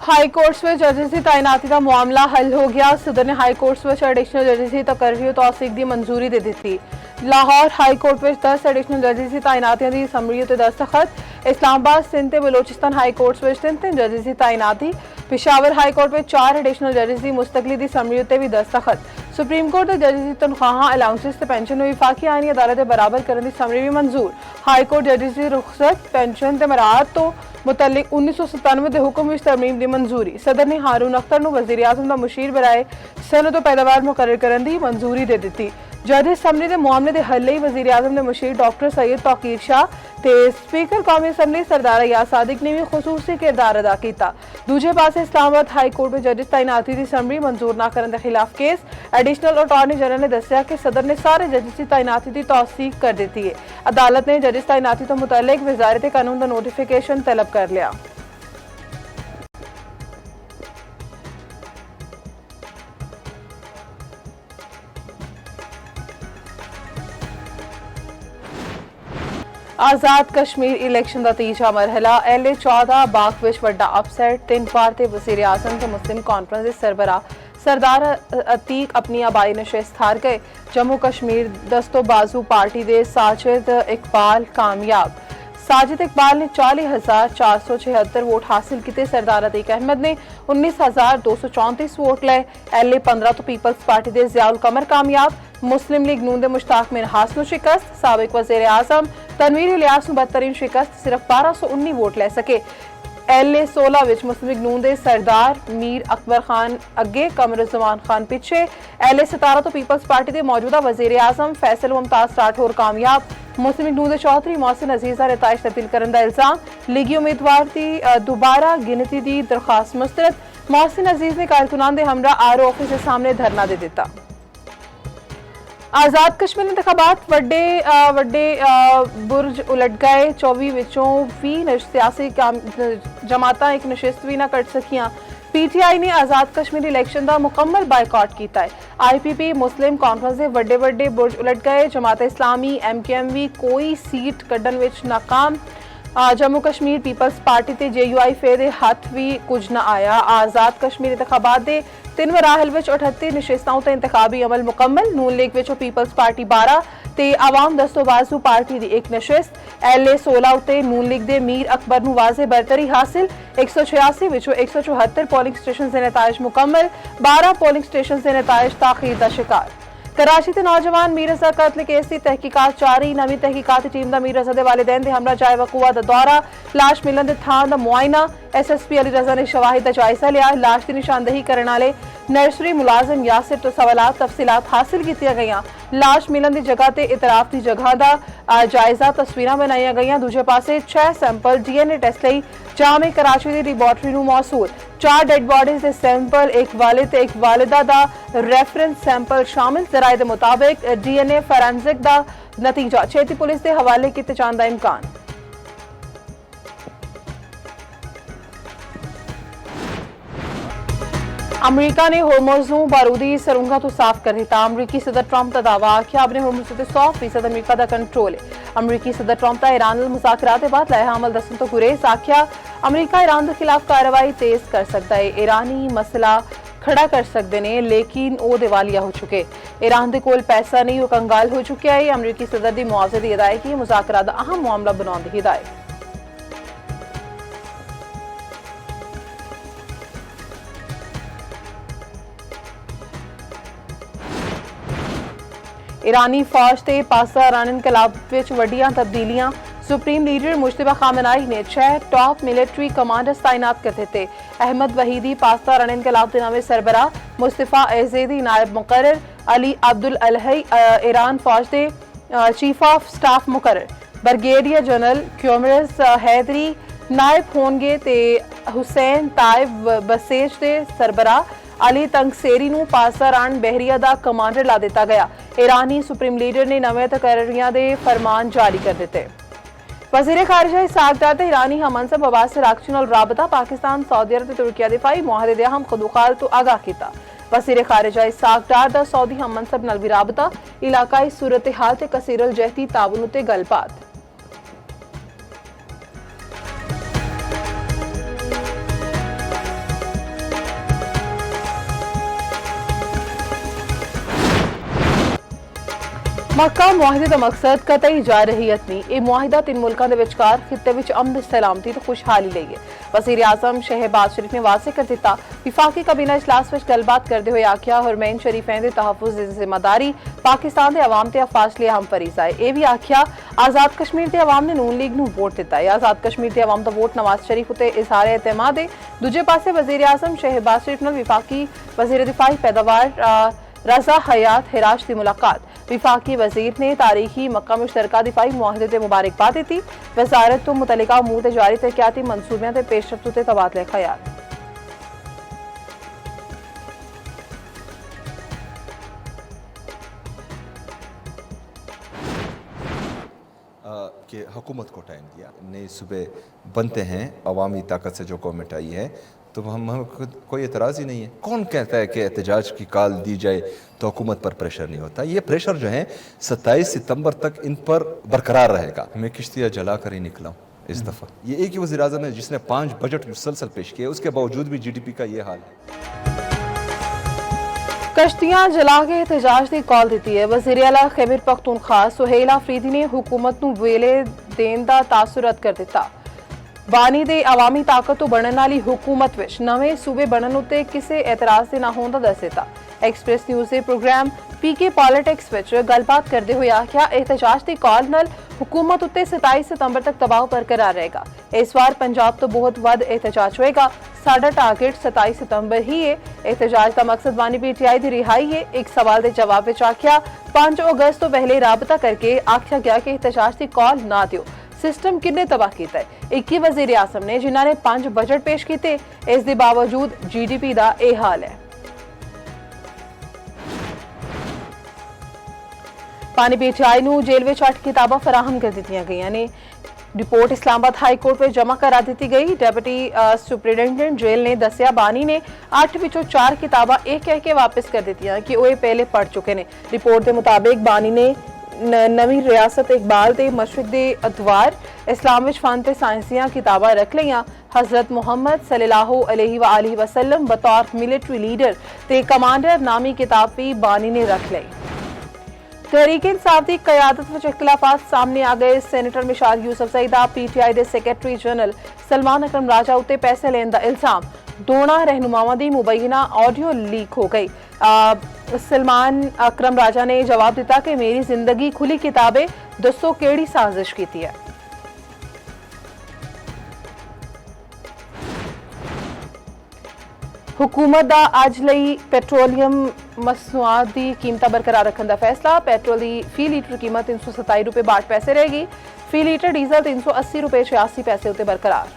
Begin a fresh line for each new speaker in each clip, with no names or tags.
High courts में जजेस की तैनाती का मामला हल हो गया। सदर ने हाई कोर्ट्स में एडिशनल जजेस की तकर्री तौसीक की मंजूरी दे दी थी। लाहौर हाई कोर्ट में 10 एडिशनल जजेस की तैनातियां दी समरी ते दस्तखत। इस्लामाबाद सिंध ते बलोचिस्तान हाई कोर्ट्स में 3 जजेस की तैनाती। पेशावर हाई कोर्ट में 4 एडिशनल जजेस की मुस्तकली की समरी ते भी दस्तखत। सुप्रीम कोर्ट के जजेस की तनख्वाह अलाउंसिस ते पेंशन विफाकी आईनी अदालत बराबर करने की समरी भी मंजूर। हाई कोर्ट जजेस की रुखसत पेंशन ते मराहत तो मुतल्लिक 1997 के हुक्म में तरमीम की मंजूरी। सदर ने हारून अख्तर को वज़ीर आज़म का मुशीर बनाए सनत पैदावार मुकर्रर करने की मंजूरी दे दी। जजेस समरी के मामले के हल लिए वज़ीर आज़म ने मुशीर डॉक्टर सैयद तौकीर शाह ते स्पीकर कौमी असम्बली सरदार अयाज सादिक ने भी खुसूसी किरदार अदा किया। दूजे पासे इस्लामाबाद हाई कोर्ट में जजेस तैनाती की समरी मंजूर न करने के खिलाफ केस। एडिशनल अटॉर्नी जनरल ने दसिया कि सदर ने सारे जजेस की तैनाती की तौसीक कर दी है। अदालत ने जजेस तैनाती तो मुतल्लिक वज़ारत कानून का नोटिफिकेशन तलब कर लिया। आजाद कश्मीर इलेक्शन का तीजा मरहला LA 14 बाग विच वड्डा अपसेट 3 पार ते वज़ीर आज़म ते मुस्लिम कॉन्फ्रेंस के सरबरा सरदार अतीक अपनी आबाई नशिस्त हार गए। जम्मू कश्मीर दस्तो बाजू पार्टी के साजिद इकबाल कामयाब। साजिद इकबाल ने 40,476 वोट हासिल किए। सरदार अतीक अहमद ने 19,234 वोट लए। LA 15 तो पीपल्स पार्टी के ज़ियाउल कमर कामयाब। मुस्लिम लीग नून दे मुश्ताक मिनहास शिकस्त। साबिक वज़ीर आज़म तनवीर इलियास बदतरीन शिकस्त, सिर्फ 1219 वोट ले सके। LA 16 विच मुस्लिम लीग नून दे सरदार मीर अकबर खान अगे कमरुज़्ज़मान खान पिछे। LA 17 तो पीपल्स पार्टी के मौजूदा वज़ीर आज़म फैसल मुमताज राठौर कामयाब। मुस्लिम लीग नून के चौधरी मोहसिन अजीज का नताइज तब्दील करने का इल्जाम। लीगी उम्मीदवार की दोबारा गिनती की दरखास्त मुस्तरद। मोहसिन अजीज ने कारकुनान के हमरा RO ऑफिस के सामने धरना दे दिता। आजाद कश्मीर इंतखाबात वड्डे बुरज उलट गए। 24 विचों 20 सियासी जमाता एक नशिस्त भी ना कट सकियां। PTI ने आजाद कश्मीर इलेक्शन का मुकम्मल बायकॉट किया है। IPP मुस्लिम कॉन्फ्रेंस के वड्डे बुरज उलट गए। जमात इस्लामी MKMV कोई सीट कड्ढन विच नाकाम। जम्मू कश्मीर पीपल्स पार्टी ते JUI दे हथ भी कुछ न आया। आजाद कश्मीर इंतखाबात दे 3 मराहल विच 38 नशिस्तां ते इंतखाबी अमल मुकम्मल। नून लीग विचों पीपल्स पार्टी 12 ते आवाम दस्तोबाजू पार्टी दी एक नशिस्त। LA 16 उत्ते नून लीग दे मीर अकबर नूं वाज़े बरतरी हासिल। 186 विचों 174 पोलिंग स्टेशन के नताइज मुकम्मल। 12 पोलिंग स्टेशन के नताइज ताखीर का शिकार। कराची के नौजवान मीर रजा कत्ल केस की तहकीकात जारी। नवी तहकीकाती टीम का मीर रजा के वालिदैन के हमरा जाए वकूआ का दौरा। लाश मिलन के थान का मुआयना। SSP अली रजा ने शवाहिद का जायजा लिया। लाश की निशानदेही करने वाले नर्सरी मुलाजिम यासिर तो सवालात तफसीलात हासिल की गई। लाश मिलन की जगह ते इतराफ की जगह का जायजा तस्वीर बनाई गई। दूजे पासे 6 सैंपल DNA टेस्ट लई जामे कराची की लैबोरेटरी नूं मौसूल। 4 डेड बॉडीज के सैंपल एक वालिद ते एक वालिदा का रेफरेंस सैंपल शामिल। जराए के मुताबिक DNA फॉरेंसिक का नतीजा छेती पुलिस के हवाले किए जाने का इम्कान। अमरीका ने होर्मुज़ नूं बारूदी सुरंगां तो साफ कर दिता। अमरीकी सदर ट्रंप का दावा आख्या अपने होर्मुज़ ते 100% अमरीका का कंट्रोल है। अमरीकी सदर ट्रंप का ईरान नाल मुज़ाकरात के बाद लाया अमल दस्सण तो गुरेज। आख्या अमरीका ईरान के खिलाफ कार्रवाई तेज कर सकता है। ईरानी मसला खड़ा कर सकते हैं लेकिन वो दिवालिया हो चुके। ईरान के कोल पैसा नहीं, वो कंगाल हो चुका है। अमरीकी सदर की मुआवजे की अदायगी मुज़ाकरात का अहम मामला बनाने की हिदायत। ईरानी फौज के पाकिस्तान इनकलाब विच वड्डियां तब्दीलियां। सुप्रीम लीडर मुश्तबा खामनाई ने 6 टॉप मिलिट्री कमांडर्स तैनात कर दिते। अहमद वहीदी पाकिस्तान इनकलाब के नवे सरबरा। मुस्तफा एजेदी नायब मुकर्रर। अली अब्दुल अलहई ईरान फौज के चीफ ऑफ स्टाफ मुकर्रर। ब्रिगेडियर जनरल क्योमरस हैदरी नायब होंगे ते हुसैन ताइब बसेज के सरबरा। अली तंगसेरी नूं पाकिस्तान बहरिया का कमांडर ला दिता गया। ईरानी सुप्रीम लीडर ने नवे तकर्रियां दे फरमान जारी कर दिते। वज़ीर ख़ारिजा इसहाक डार ते ईरानी हमनसब अब्बास रागची नाल राबता पाकिस्तान सऊदी अरब ते तुर्किया दिफाई मुआहदे दे अहम खदोखाल तो आगाह किया। वज़ीर ख़ारिजा इसहाक डार दा सऊदी हमनसब नाल भी राबता। इलाकाई सूरत हाल ते कसीरल जहती ताउन ते गलबात। ਮੱਕਾ ਮੁਆਹਦੇ ਦਾ ਮਕਸਦ ਕਤਈ ਜਾਰਹੀਅਤ ਨਹੀਂ, ਇਹ ਮੁਆਹਦਾ ਤਿੰਨ ਮੁਲਕਾਂ ਦੇ ਵਿਚਕਾਰ ਖਿੱਤੇ ਵਿੱਚ ਅਮਨ ਸਲਾਮਤੀ ਤੇ ਖੁਸ਼ਹਾਲੀ ਲਈ ਹੈ। ਵਜ਼ੀਰ ਆਜ਼ਮ ਸ਼ਹਿਬਾਜ਼ ਸ਼ਰੀਫ ਨੇ ਵਾਜ਼ਿਹ ਕਰ ਦਿੱਤਾ। ਵਿਫਾਕੀ ਕਬੀਨਾ ਇਜਲਾਸ ਵਿੱਚ ਗੱਲਬਾਤ ਕਰਦੇ ਹੋਏ ਆਖਿਆ, ਹਰਮੈਨ ਸ਼ਰੀਫੈਨ ਦੇ ਤਹਫੁਜ਼ ਦੀ ਜ਼ਿੰਮੇਵਾਰੀ ਪਾਕਿਸਤਾਨ ਦੇ ਆਵਾਮ ਤੇ ਅਫਵਾਜ ਲਈ ਅਹਿਮ ਫਰੀਜ਼ਾ ਹੈ। ਇਹ ਵੀ ਆਖਿਆ, ਆਜ਼ਾਦ ਕਸ਼ਮੀਰ ਦੇ ਆਵਾਮ ਨੇ ਨੂਨ ਲੀਗ ਨੂੰ ਵੋਟ ਦਿੱਤਾ ਹੈ। ਆਜ਼ਾਦ ਕਸ਼ਮੀਰ ਦੇ ਆਵਾਮ ਦਾ ਵੋਟ ਨਵਾਜ਼ ਸ਼ਰੀਫ ਉਤੇ ਇਜ਼ਹਾਰ ਇਤਮਾਦ ਹੈ। ਦੂਜੇ ਪਾਸੇ ਵਜ਼ੀਰ ਆਜ਼ਮ ਸ਼ਹਿਬਾਜ਼ ਸ਼ਰੀਫ ਨਾਲ ਵਿਫਾਕੀ ਵਜ਼ੀਰ ਦਿਫਾਈ ਪੈਦਾਵਾਰ रजा हयात हिराश की मुलाकात। विफाकी वजीर ने तारीखी मक्का मुश्तरका दिफाई मुआहदे ते मुबारकबाद दी। वजारत तो मुतलका अमूर ते जारी तरक्याती मनसूबियां ते पेशरफ्त ते तबादले ख्याल।
कि हुकूमत को टाइम दिया, नई सुबह बनते हैं, अवामी ताकत से जो गवर्नमेंट आई है तो हम कोई एतराज़ ही नहीं है। कौन कहता है कि एहतजाज की कॉल दी जाए तो हुकूमत पर प्रेशर नहीं होता? ये प्रेशर जो है 27 सितंबर तक इन पर बरकरार रहेगा। मैं किश्तियाँ जला कर ही निकला हूँ इस दफ़ा। ये एक ही वज़ीर आज़म है जिसने 5 बजट मुसलसल पेश किए, उसके बावजूद भी GDP का ये हाल है।
कश्तियां जला के एहतजाज की कॉल दी है। वज़ीर आला खैबर पख्तूनख्वा सुहेल आफरीदी ने हुकूमत नूं वेले देण दा तासुर रद्द कर दिता। बानी दे आवामी ताकत तो बनने वाली हुकूमत विच नवे सूबे बनने उत्ते किसी एतराज़ से ना होण दा दस दिता। एक्सप्रेस न्यूज़ के प्रोग्राम PK पॉलिटिक्स विच गलबात करते हुए आख्या, एहतजाज की कॉल नाल हुकूमत उत्ते 27 सितंबर तक दबाव बरकरार रहेगा। इस बार पंजाब तो बहुत वध एहतजाज होएगा। साडा टारगेट 27 सितंबर ही है। एहतजाज का मकसद बानी PTI की रिहाई है। एक सवाल के जवाब में आख्या, 5 अगस्त तो पहले राबता करके आख्या गया कि एहतजाज की कॉल ना दियो। सिस्टम किन्ने तबाह किया है? एक ही वज़ीर आज़म ने जिन्होंने 5 बजट पेश किए, इस दे बावजूद GDP का यह हाल है। पानी PTI नूं जेल में 8 किताबां फराहम कर दी गई ने। रिपोर्ट इस्लामाबाद हाई कोर्ट में जमा करा दी गई। डिप्टी सुपरिटेंडेंट जेल ने दसिया, बानी ने 8 विचों 4 किताबां यह कह के वापस कर दी कि वह पहले पढ़ चुके हैं। रिपोर्ट के मुताबिक बानी ने नवी रियासत इकबाल ते मशरिक दे अदवार इस्लाम विच फन ते साइंसियां किताबां रख लियां। हजरत मुहम्मद सल्लल्लाहु अलैहि वसल्लम बतौर मिलिट्री लीडर ते कमांडर नामी किताब भी बानी ने रख ली। तहरीक इंसाफ की कयादत में इख्तिलाफात सामने आ गए। सेनेटर मिशाल यूसुफजई दा PTI के सैकटरी जनरल सलमान अकरम राजा उत्ते पैसे लेने का इल्जाम। दोनों रहनुमावां दी मुबैना ऑडियो लीक हो गई। सलमान अकरम राजा ने जवाब दिता कि मेरी जिंदगी खुली किताब है, दसो केड़ी साजिश की है। हुकूमत दा अज लई पेट्रोलियम मसनूआत की कीमत बरकरार रखने का फैसला। पेट्रोल की फी लीटर कीमत 327 रुपए 62 पैसे रहेगी। फी लीटर डीजल 380 रुपए 86 पैसे उत्ते बरकरार।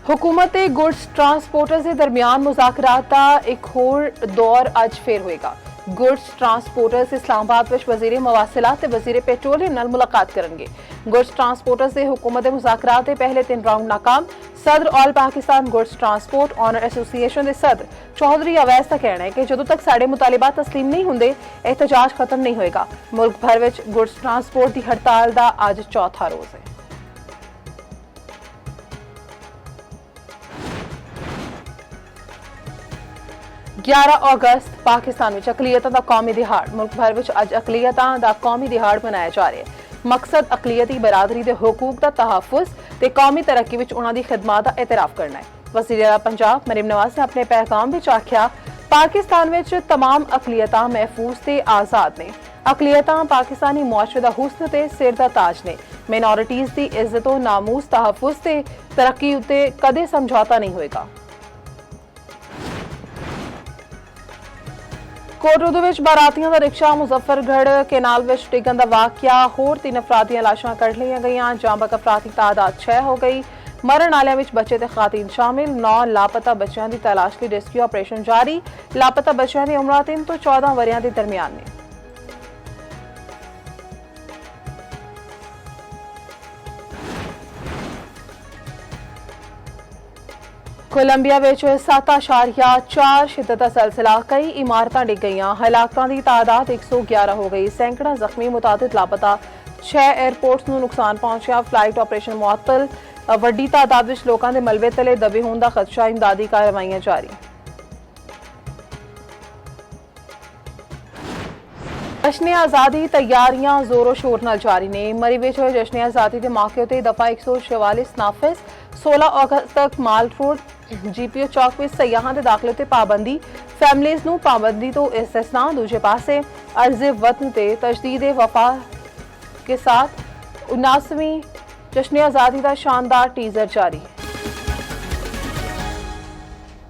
हुकूमत ते गुड्स ट्रांसपोर्टर्स के दरमियान मुज़ाकरात का एक होर दौर अज फिर होएगा। गुड्स ट्रांसपोर्टर्स इस्लामाबाद में वजीर मवासिलात ते वजीर पेट्रोलियम नाल मुलाकात करेंगे। गुड्स ट्रांसपोर्टर्स से हुकूमत के मुज़ाकरात के पहले 3 राउंड नाकाम। सदर all Pakistan goods transport owner association के सदर चौधरी अवैस का कहना है कि जदों तक साढ़े मुतालिबात तस्लीम नहीं होंगे, एहतजाज खत्म नहीं होएगा। मुल्क भर में गुड्स ट्रांसपोर्ट की हड़ताल का अज चौथा रोज़ है। अगस्त पाकिस्तान में अकलीयतां दा कौमी दिहाड़। मुल्क भर में अज अकलीयतां दा कौमी दिहाड़ मनाया जा रहा है। मकसद अकलीयती बरादरी के हकूक का तहफुज ते कौमी तरक्की में उन्हां दी खिदमत का एतराफ करना है। वज़ीर आला पंजाब मरीम नवाज ने अपने पैगाम में आख्या, पाकिस्तान में तमाम अकलीयतां महफूज ते आज़ाद ने। अकलीयतां पाकिस्तानी मुआशरे दा हुस्न ते सिर दा ताज ने। मिनोरिटीज़ की इज्जत व नामूस तहफुज ते तरक्की उत्ते कदे समझौता नहीं होएगा। कोटरोदू विच बारातियां दा रिक्शा मुजफ्फरगढ़ केनाल विच डिगन दा वाकया। होर 3 अफराद दियां लाशां कढ लियां गईयां। जांबक अफराद की तादाद 6 हो गई। मरण आलियां विच बच्चे ते खातीन शामिल। 9 लापता बच्चों की तलाश लई रेस्क्यू ऑपरेशन जारी। लापता बच्चों की उम्र 3 तो 14 वरियां के दरमियान ने। कोलंबिया में 7.4 शिद्दत का सिलसिला। कई इमारतां डिग गईयां। हलाकतां की तादाद 111 हो गई। सैकड़ा जख्मी, मुतादिद लापता। 6 에ਅਰਪੋਰਟਸ ਨੂੰ ਨੁਕਸਾਨ ਪਹੁੰਚਿਆ। ਫਲਾਈਟ ਆਪਰੇਸ਼ਨ ਮੁਅੱਤਲ। ਵੱਡੀ ਤਾਦਾਦ ਵਿੱਚ ਲੋਕਾਂ ਦੇ ਮਲਬੇ ਤਲੇ ਦਬੇ ਹੋਣ ਦਾ ਖਦਸ਼ਾ। ਇਮਦਾਦੀ ਕਾਰਵਾਈਆਂ ਜਾਰੀ। ਜਸ਼ਨ ਆਜ਼ਾਦੀ ਤਿਆਰੀਆਂ ਜ਼ੋਰੋ ਸ਼ੋਰ ਨਾਲ ਜਾਰੀ ਨੇ। ਮਰੀ ਵਿੱਚ ਹੋਏ ਜਸ਼ਨ ਆਜ਼ਾਦੀ ਦੇ ਮੌਕੇ ਉੱਤੇ ਦਫਾ 144 ਨਾਫਿਜ਼। 16 ਅਗਸਤ ਤੱਕ ਮਾਲ ਰੋਡ GPO ਚੌਕ ਵਿੱਚ ਸਯਾਹਾਂ ਦੇ ਦਾਖਲੇ ਤੇ ਪਾਬੰਦੀ। ਫੈਮਲੀਜ਼ ਨੂੰ ਪਾਬੰਦੀ ਤੋਂ ਇਸਤਸਨਾ। ਦੂਜੇ ਪਾਸੇ अर्ज़ वतन पे तजदीद वफा के साथ 79वीं जश्न आज़ादी का शानदार टीजर जारी।